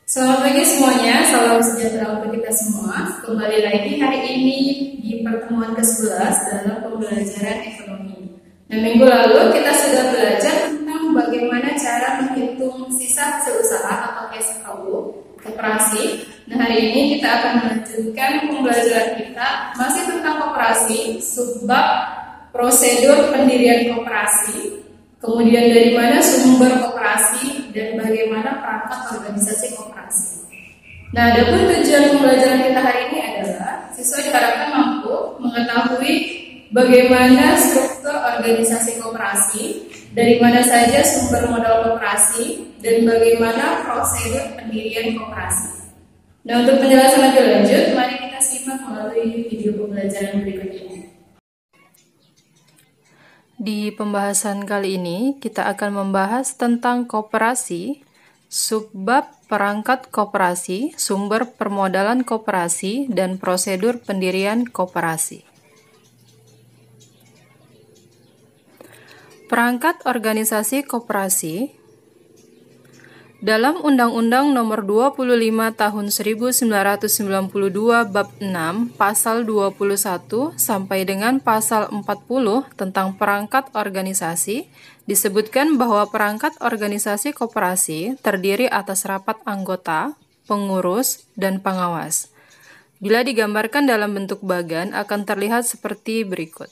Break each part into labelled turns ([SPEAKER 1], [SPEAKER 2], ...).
[SPEAKER 1] Selamat pagi semuanya, salam sejahtera untuk kita semua. Kembali lagi hari ini di pertemuan ke-11 dalam pembelajaran ekonomi. Nah, minggu lalu kita sudah belajar tentang bagaimana cara menghitung sisa hasil usaha atau SKU koperasi. Nah, hari ini kita akan melanjutkan pembelajaran kita masih tentang koperasi, subbab prosedur pendirian koperasi, kemudian dari mana sumber koperasi, dan bagaimana perangkat organisasi koperasi. Nah, adapun tujuan pembelajaran kita hari ini adalah siswa diharapkan mampu mengetahui bagaimana struktur organisasi koperasi, dari mana saja sumber modal koperasi, dan bagaimana prosedur pendirian koperasi. Nah, untuk penjelasan lebih lanjut, mari kita simak melalui video pembelajaran berikut ini.
[SPEAKER 2] Di pembahasan kali ini, kita akan membahas tentang koperasi, subbab perangkat koperasi, sumber permodalan koperasi, dan prosedur pendirian koperasi. Perangkat organisasi koperasi. Dalam Undang-Undang Nomor 25 Tahun 1992 Bab 6 Pasal 21 sampai dengan Pasal 40 tentang perangkat organisasi disebutkan bahwa perangkat organisasi koperasi terdiri atas rapat anggota, pengurus, dan pengawas. Bila digambarkan dalam bentuk bagan akan terlihat seperti berikut.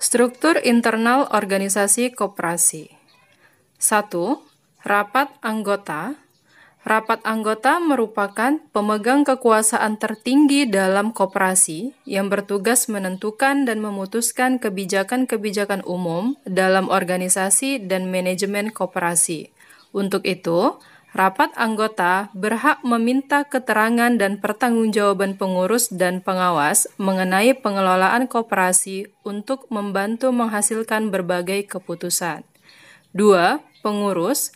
[SPEAKER 2] Struktur internal organisasi koperasi. 1. Rapat anggota. Rapat anggota merupakan pemegang kekuasaan tertinggi dalam koperasi yang bertugas menentukan dan memutuskan kebijakan-kebijakan umum dalam organisasi dan manajemen koperasi. Untuk itu, rapat anggota berhak meminta keterangan dan pertanggungjawaban pengurus dan pengawas mengenai pengelolaan koperasi untuk membantu menghasilkan berbagai keputusan. 2. Pengurus.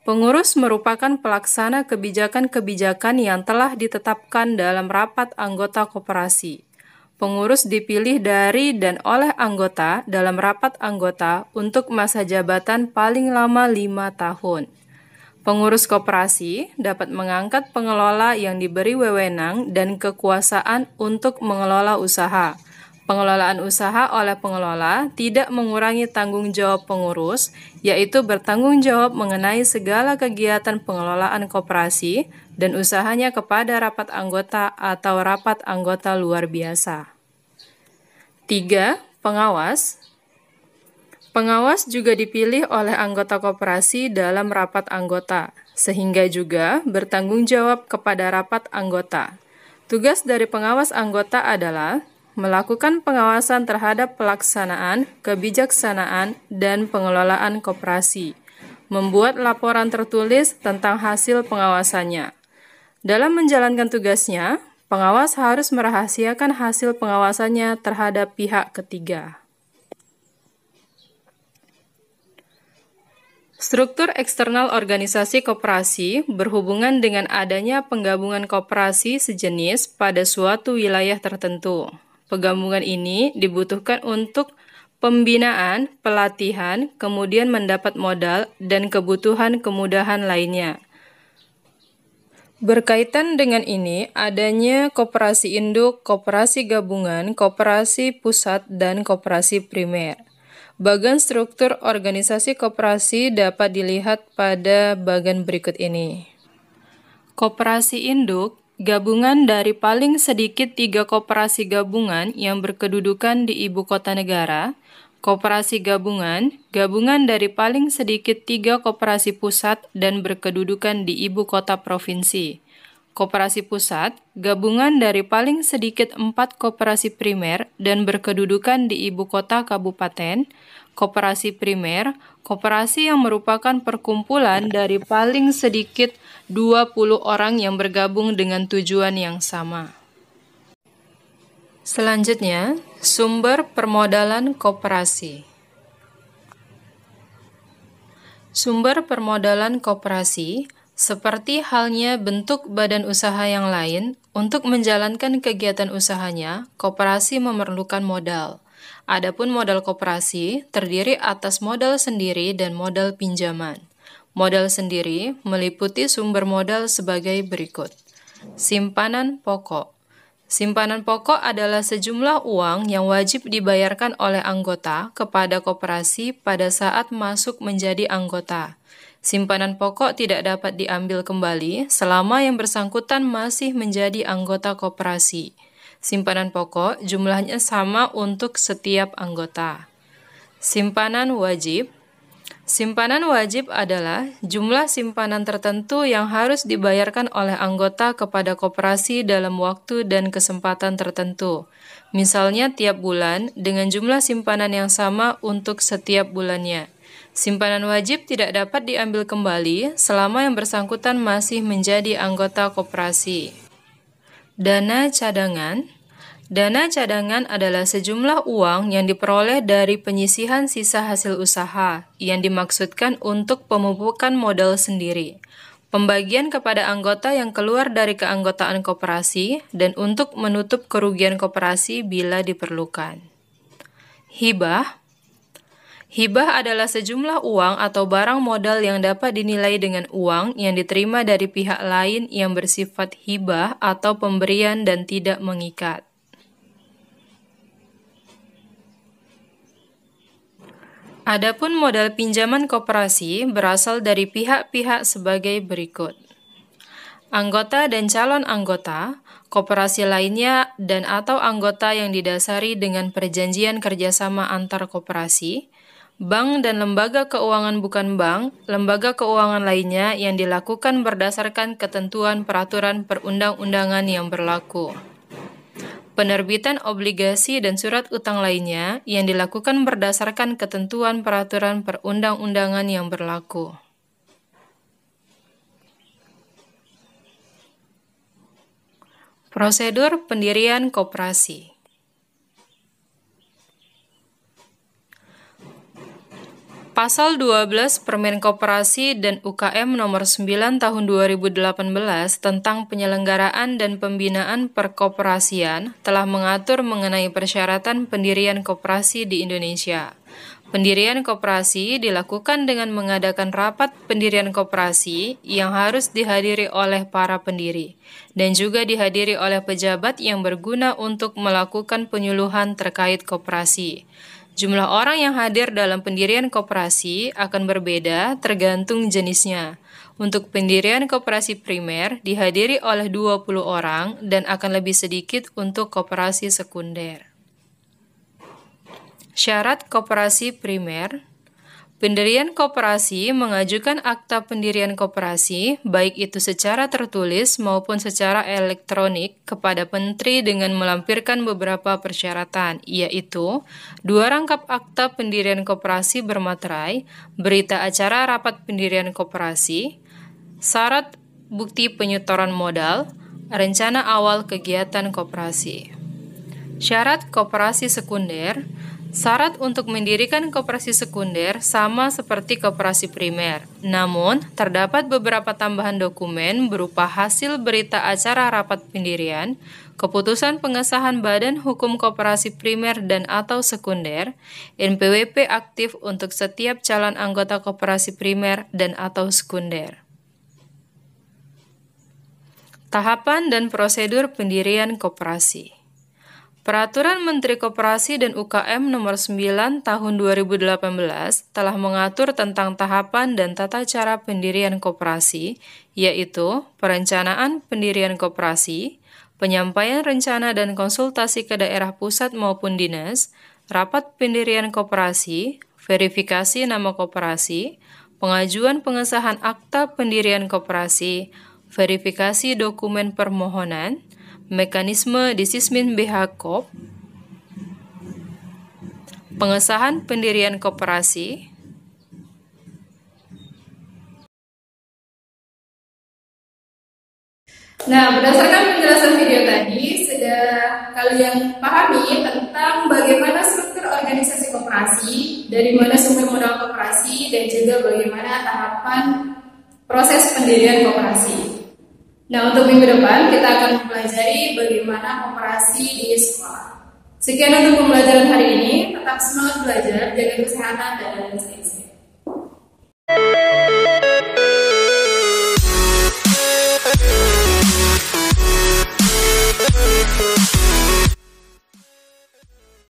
[SPEAKER 2] Pengurus merupakan pelaksana kebijakan-kebijakan yang telah ditetapkan dalam rapat anggota koperasi. Pengurus dipilih dari dan oleh anggota dalam rapat anggota untuk masa jabatan paling lama 5 tahun. Pengurus koperasi dapat mengangkat pengelola yang diberi wewenang dan kekuasaan untuk mengelola usaha. Pengelolaan usaha oleh pengelola tidak mengurangi tanggung jawab pengurus, yaitu bertanggung jawab mengenai segala kegiatan pengelolaan koperasi dan usahanya kepada rapat anggota atau rapat anggota luar biasa. 3. Pengawas. Pengawas juga dipilih oleh anggota koperasi dalam rapat anggota, sehingga juga bertanggung jawab kepada rapat anggota. Tugas dari pengawas anggota adalah melakukan pengawasan terhadap pelaksanaan, kebijaksanaan, dan pengelolaan koperasi, membuat laporan tertulis tentang hasil pengawasannya. Dalam menjalankan tugasnya, pengawas harus merahasiakan hasil pengawasannya terhadap pihak ketiga. Struktur eksternal organisasi koperasi berhubungan dengan adanya penggabungan koperasi sejenis pada suatu wilayah tertentu. Penggabungan ini dibutuhkan untuk pembinaan, pelatihan, kemudian mendapat modal, dan kebutuhan kemudahan lainnya. Berkaitan dengan ini, adanya koperasi induk, koperasi gabungan, koperasi pusat, dan koperasi primer. Bagan struktur organisasi koperasi dapat dilihat pada bagan berikut ini. Koperasi induk, gabungan dari paling sedikit 3 koperasi gabungan yang berkedudukan di ibu kota negara. Koperasi gabungan, gabungan dari paling sedikit 3 koperasi pusat dan berkedudukan di ibu kota provinsi. Koperasi pusat, gabungan dari paling sedikit 4 koperasi primer dan berkedudukan di ibu kota kabupaten. Koperasi primer, koperasi yang merupakan perkumpulan dari paling sedikit 20 orang yang bergabung dengan tujuan yang sama. Selanjutnya, sumber permodalan koperasi. Sumber permodalan koperasi Seperti halnya bentuk badan usaha yang lain, untuk menjalankan kegiatan usahanya, koperasi memerlukan modal. Adapun modal koperasi terdiri atas modal sendiri dan modal pinjaman. Modal sendiri meliputi sumber modal sebagai berikut. Simpanan pokok. Simpanan pokok adalah sejumlah uang yang wajib dibayarkan oleh anggota kepada koperasi pada saat masuk menjadi anggota. Simpanan pokok tidak dapat diambil kembali selama yang bersangkutan masih menjadi anggota koperasi. Simpanan pokok jumlahnya sama untuk setiap anggota. Simpanan wajib. Simpanan wajib adalah jumlah simpanan tertentu yang harus dibayarkan oleh anggota kepada koperasi dalam waktu dan kesempatan tertentu. Misalnya tiap bulan dengan jumlah simpanan yang sama untuk setiap bulannya. Simpanan wajib tidak dapat diambil kembali selama yang bersangkutan masih menjadi anggota koperasi. Dana cadangan. Dana cadangan adalah sejumlah uang yang diperoleh dari penyisihan sisa hasil usaha yang dimaksudkan untuk pemupukan modal sendiri, pembagian kepada anggota yang keluar dari keanggotaan koperasi, dan untuk menutup kerugian koperasi bila diperlukan. Hibah. Hibah adalah sejumlah uang atau barang modal yang dapat dinilai dengan uang yang diterima dari pihak lain yang bersifat hibah atau pemberian dan tidak mengikat. Adapun modal pinjaman koperasi berasal dari pihak-pihak sebagai berikut. Anggota dan calon anggota, koperasi lainnya dan/atau anggota yang didasari dengan perjanjian kerjasama antar koperasi, bank dan lembaga keuangan bukan bank, lembaga keuangan lainnya yang dilakukan berdasarkan ketentuan peraturan perundang-undangan yang berlaku. Penerbitan obligasi dan surat utang lainnya yang dilakukan berdasarkan ketentuan peraturan perundang-undangan yang berlaku. Prosedur pendirian koperasi. Pasal 12 Permen Koperasi dan UKM Nomor 9 Tahun 2018 tentang penyelenggaraan dan pembinaan perkoperasian telah mengatur mengenai persyaratan pendirian koperasi di Indonesia. Pendirian koperasi dilakukan dengan mengadakan rapat pendirian koperasi yang harus dihadiri oleh para pendiri dan juga dihadiri oleh pejabat yang berguna untuk melakukan penyuluhan terkait koperasi. Jumlah orang yang hadir dalam pendirian koperasi akan berbeda tergantung jenisnya. Untuk pendirian koperasi primer dihadiri oleh 20 orang dan akan lebih sedikit untuk koperasi sekunder. Syarat koperasi primer. Pendirian koperasi mengajukan akta pendirian koperasi, baik itu secara tertulis maupun secara elektronik, kepada Menteri dengan melampirkan beberapa persyaratan, yaitu 2 rangkap akta pendirian koperasi bermaterai, berita acara rapat pendirian koperasi, syarat bukti penyetoran modal, rencana awal kegiatan koperasi. Syarat koperasi sekunder. Syarat untuk mendirikan koperasi sekunder sama seperti koperasi primer, namun terdapat beberapa tambahan dokumen berupa hasil berita acara rapat pendirian, keputusan pengesahan Badan Hukum Koperasi Primer dan/atau Sekunder, NPWP aktif untuk setiap calon anggota koperasi primer dan/atau sekunder. Tahapan dan prosedur pendirian koperasi. Peraturan Menteri Koperasi dan UKM Nomor 9 Tahun 2018 telah mengatur tentang tahapan dan tata cara pendirian koperasi, yaitu perencanaan pendirian koperasi, penyampaian rencana dan konsultasi ke daerah pusat maupun dinas, rapat pendirian koperasi, verifikasi nama koperasi, pengajuan pengesahan akta pendirian koperasi, verifikasi dokumen permohonan, mekanisme disismin BH-Kop, pengesahan pendirian koperasi,
[SPEAKER 1] Nah, berdasarkan penjelasan video tadi, sudah kalian pahami tentang bagaimana struktur organisasi koperasi, dari mana sumber modal koperasi, dan juga bagaimana tahapan proses pendirian koperasi. Nah, untuk minggu depan kita akan mempelajari bagaimana koperasi di sekolah. Sekian untuk pembelajaran hari ini. Tetap semangat belajar, jaga kesehatan dan stay safe.